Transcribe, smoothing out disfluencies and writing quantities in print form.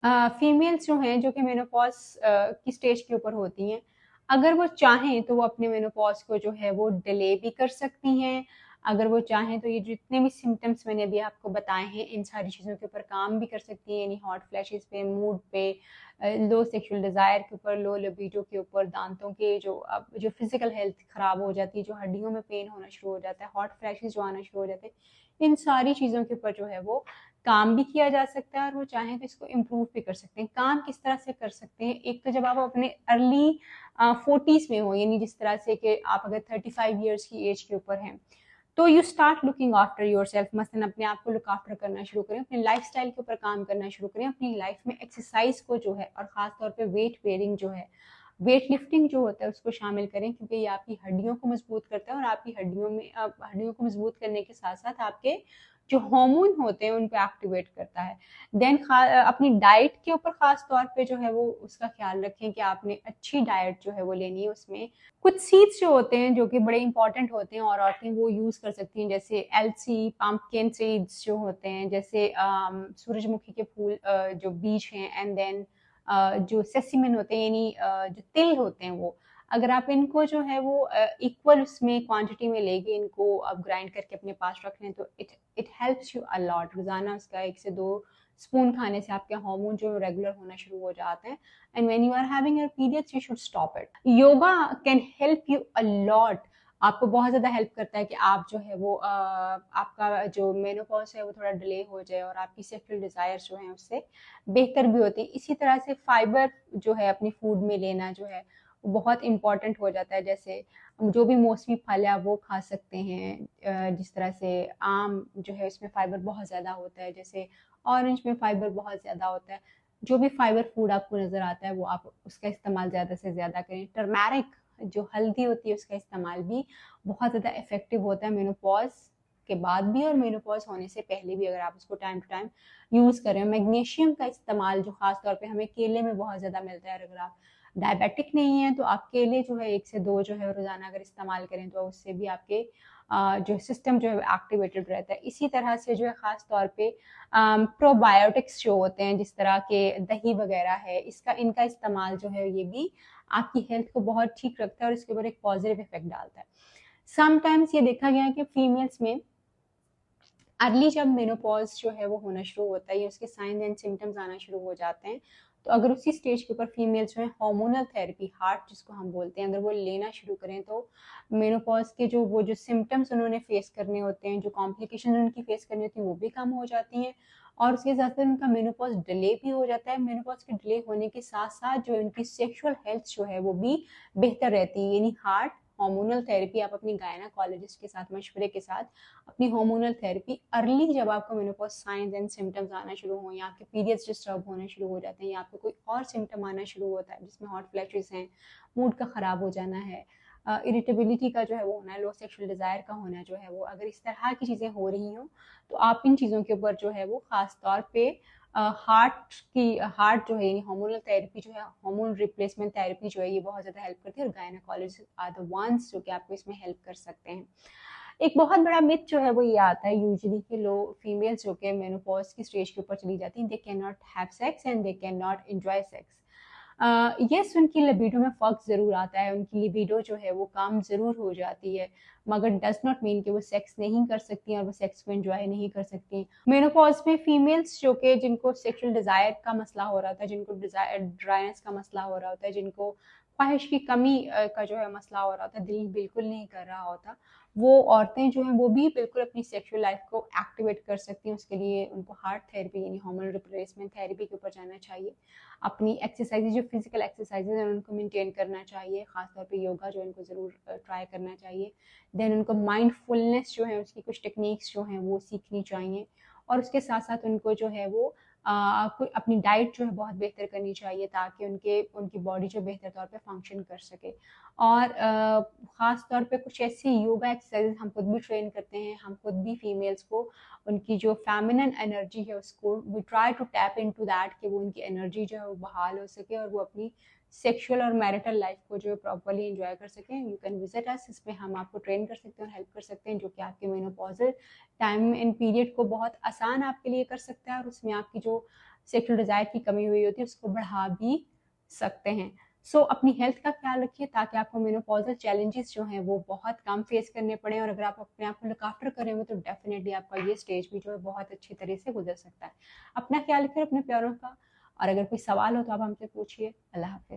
Females जो हैं जो कि मेनोपॉज की स्टेज के ऊपर होती हैं, अगर वो चाहें तो वो अपने मेनोपॉज को जो है वो डिले भी कर सकती हैं। अगर वो चाहें तो ये जितने भी सिम्टम्स मैंने अभी आपको बताए हैं इन सारी चीज़ों के ऊपर काम भी कर सकती हैं, यानी हॉट फ्लैशेस पे, मूड पे, लो सेक्सुअल डिज़ायर के ऊपर, लो लिबिडो के ऊपर, दांतों के जो फिजिकल हेल्थ खराब हो जाती है, जो हड्डियों में पेन होना शुरू हो जाता है, हॉट फ्लैशेस जो आना शुरू हो जाते हैं, इन सारी चीज़ों के ऊपर जो है वो काम भी किया जा सकता है और वो चाहें तो इसको इम्प्रूव भी कर सकते हैं। काम किस तरह से कर सकते हैं, एक तो जब आप अपने अर्ली 40s में हो, यानी जिस तरह से कि आप अगर 35 ईयर्स की एज के ऊपर हैं, तो you start looking after your self. मसलन अपने आप को लुक आफ्टर करना शुरू करें, अपने लाइफ स्टाइल के ऊपर काम करना शुरू करें, अपनी लाइफ में एक्सरसाइज को जो है और ख़ासतौर पर वेट बेयरिंग जो है, वेट लिफ्टिंग जो होता है उसको शामिल करें, क्योंकि ये आपकी हड्डियों को मजबूत करता है और आपकी हड्डियों को मजबूत करने के साथ साथ आपके जो हार्मोन होते हैं उनको एक्टिवेट करता है। देन अपनी डाइट के ऊपर खास तौर पे जो है वो उसका ख्याल रखें कि आपने अच्छी डाइट जो है वो लेनी है। उसमें कुछ सीड्स जो होते हैं जो कि बड़े इंपॉर्टेंट होते हैं और औरतें वो यूज कर सकती हैं, जैसे एलसी, पंपकिन सीड्स जो होते हैं, जैसे सूरजमुखी के फूल जो बीज हैं, एंड देन जो सेसिमन होते हैं, यानी जो तिल होते हैं, वो अगर आप इनको जो है वो इक्वल उसमें क्वांटिटी में लेके इनको आप ग्राइंड करके अपने पास रख लें तो it it helps you a lot. रोजाना उसका 1 से 2 स्पून खाने से आपके हार्मोन जो रेगुलर होना शुरू हो जाते हैं, and when you are having your periods you should stop it. Yoga can help you a lot, आपको बहुत ज़्यादा हेल्प करता है कि आप जो है वो आपका जो मेनोपॉज है वो थोड़ा डिले हो जाए और आपकी सेक्सुअल डिज़ायर्स जो हैं उससे बेहतर भी होती है। इसी तरह से फाइबर जो है अपनी फूड में लेना जो है वो बहुत इंपॉर्टेंट हो जाता है। जैसे जो भी मौसमी फल है आप वो खा सकते हैं, जिस तरह से आम जो है इसमें फाइबर बहुत ज़्यादा होता है, जैसे ऑरेंज में फाइबर बहुत ज़्यादा होता है। जो भी फाइबर फूड आपको नज़र आता है वो आप उसका इस्तेमाल ज़्यादा से ज़्यादा करें। टर्मेरिक जो हल्दी होती है उसका इस्तेमाल भी बहुत ज़्यादा इफेक्टिव होता है मेनोपॉज के बाद भी और मेनोपॉज होने से पहले भी, अगर आप उसको टाइम टू टाइम यूज़ करें। मैग्नीशियम का इस्तेमाल जो खास तौर पे हमें केले में बहुत ज़्यादा मिलता है, अगर आप डायबिटिक नहीं है तो आप केले जो है 1 से 2 जो है रोज़ाना अगर इस्तेमाल करें तो उससे भी आपके जो सिस्टम जो है एक्टिवेटेड रहता है। इसी तरह से जो है ख़ास तौर पे प्रोबायोटिक्स जो होते हैं, जिस तरह के दही वगैरह है, इसका इनका इस्तेमाल जो है ये भी आपकी हेल्थ को बहुत ठीक रखता है और इसके ऊपर एक पॉजिटिव इफेक्ट डालता है। समटाइम्स ये देखा गया है कि फीमेल्स में अर्ली जब मेनोपॉज जो है वो होना शुरू होता है या उसके साइन एंड सिम्टम्स आना शुरू हो जाते हैं, तो अगर उसी स्टेज के ऊपर फीमेल्स जो है हार्मोनल थेरेपी, हार्ट जिसको हम बोलते हैं, अगर वो लेना शुरू करें तो मेनोपॉज के जो सिम्टम्स उन्होंने फेस करने होते हैं, जो कॉम्प्लिकेशन उनकी फेस करनी होती है वो भी कम हो जाती हैं और उसके साथ साथ उनका मेनोपॉज डिले भी हो जाता है। मेनोपॉज के डिले होने के साथ साथ जो उनकी सेक्सुअल हेल्थ जो है वो भी बेहतर रहती है। यानी हार्ट हार्मोनल थेरेपी आप अपनी गायनाकोलॉजिस्ट के साथ मशवरे के साथ अपनी हार्मोनल थेरेपी अर्ली, जब आपको मेनोपॉज साइंस एंड सिम्टम्स आना शुरू हो या आपके पीरियड्स डिस्टर्ब होने शुरू हो जाते हैं या आपको कोई और सिम्टम आना शुरू होता है जिसमें हॉट फ्लैशेस हैं, मूड का ख़राब हो जाना है, इरिटेबिलिटी का जो है वो होना है, लो सेक्सुअल डिज़ायर का होना जो है वो, अगर इस तरह की चीज़ें हो रही हों तो आप इन चीज़ों के ऊपर जो है वो ख़ास तौर पे हार्ट जो है यानी हार्मोनल थेरेपी जो है, हार्मोन रिप्लेसमेंट थेरेपी जो है, ये बहुत ज़्यादा हेल्प करती है और गायनाकोलॉजिस्ट आर द वंस जो कि आपको इसमें हेल्प कर सकते हैं। एक बहुत बड़ा मिथ जो है वो ये आता है यूजुअली कि लोग फीमेल्स जो कि मेनोपॉज की स्टेज के ऊपर चली जाती हैं, they can not have sex and they can not enjoy sex. Yes, उनकी लिबिडो में फ़र्क ज़रूर आता है, उनकी लिबिडो जो है वो कम ज़रूर हो जाती है, मगर डज़ नॉट मीन कि वो सेक्स नहीं कर सकती और वो सेक्स को एंजॉय नहीं कर सकती। मेनोपॉज में फीमेल्स जो कि जिनको सेक्सुअल डिज़ायर का मसला हो रहा होता है, जिनको डिज़ायर ड्राइनेस का मसला हो रहा होता है, जिनको ख्वाहिश की कमी का जो है मसला हो रहा होता है, दिल बिल्कुल नहीं कर रहा होता, वो औरतें जो हैं वो भी बिल्कुल अपनी सेक्सुअल लाइफ को एक्टिवेट कर सकती हैं। उसके लिए उनको हार्ट थेरेपी यानी हार्मोनल रिप्लेसमेंट थेरेपी के ऊपर जाना चाहिए। अपनी एक्सरसाइज जो फिजिकल एक्सरसाइजेज हैं उनको मेंटेन करना चाहिए, खासतौर पे योगा जो इनको ज़रूर ट्राई करना चाहिए। देन उनको माइंडफुलनेस जो है उसकी कुछ टेक्निक्स जो हैं वो सीखनी चाहिए और उसके साथ साथ उनको जो है वो अपनी डाइट जो है बहुत बेहतर करनी चाहिए ताकि उनकी बॉडी जो बेहतर तौर पे फंक्शन कर सके। और ख़ास तौर पे कुछ ऐसी योगा एक्सरसाइजेज हम खुद भी ट्रेन करते हैं, हम खुद भी फीमेल्स को उनकी जो फेमिनिन एनर्जी है उसको we try to tap into that कि वो उनकी एनर्जी जो है वो बहाल हो सके और वो अपनी सेक्सुअल और मैरिटल लाइफ को जो है प्रॉपर्ली एंजॉय कर सकें। यू कैन विजिट अस, इसमें हम आपको ट्रेन कर सकते हैं और हेल्प कर सकते हैं, जो कि आपके मेनोपॉजल टाइम एंड पीरियड को बहुत आसान आपके लिए कर सकता है और उसमें आपकी जो सेक्सुअल डिजायर की कमी हुई होती है उसको बढ़ा भी सकते हैं। सो अपनी हेल्थ का ख्याल रखिए ताकि आपको मेनोपॉजल चैलेंजेस जो हैं वो बहुत कम फेस करने पड़े, और अगर आप अपने आप को लुक आफ्टर करेंगे तो डेफिनेटली आपका ये स्टेज भी जो है बहुत अच्छी तरह से गुजर सकता है। अपना ख्याल रखिए अपने प्यारों का, और अगर कोई सवाल हो तो आप हमसे पूछिए। अल्लाह हाफिज।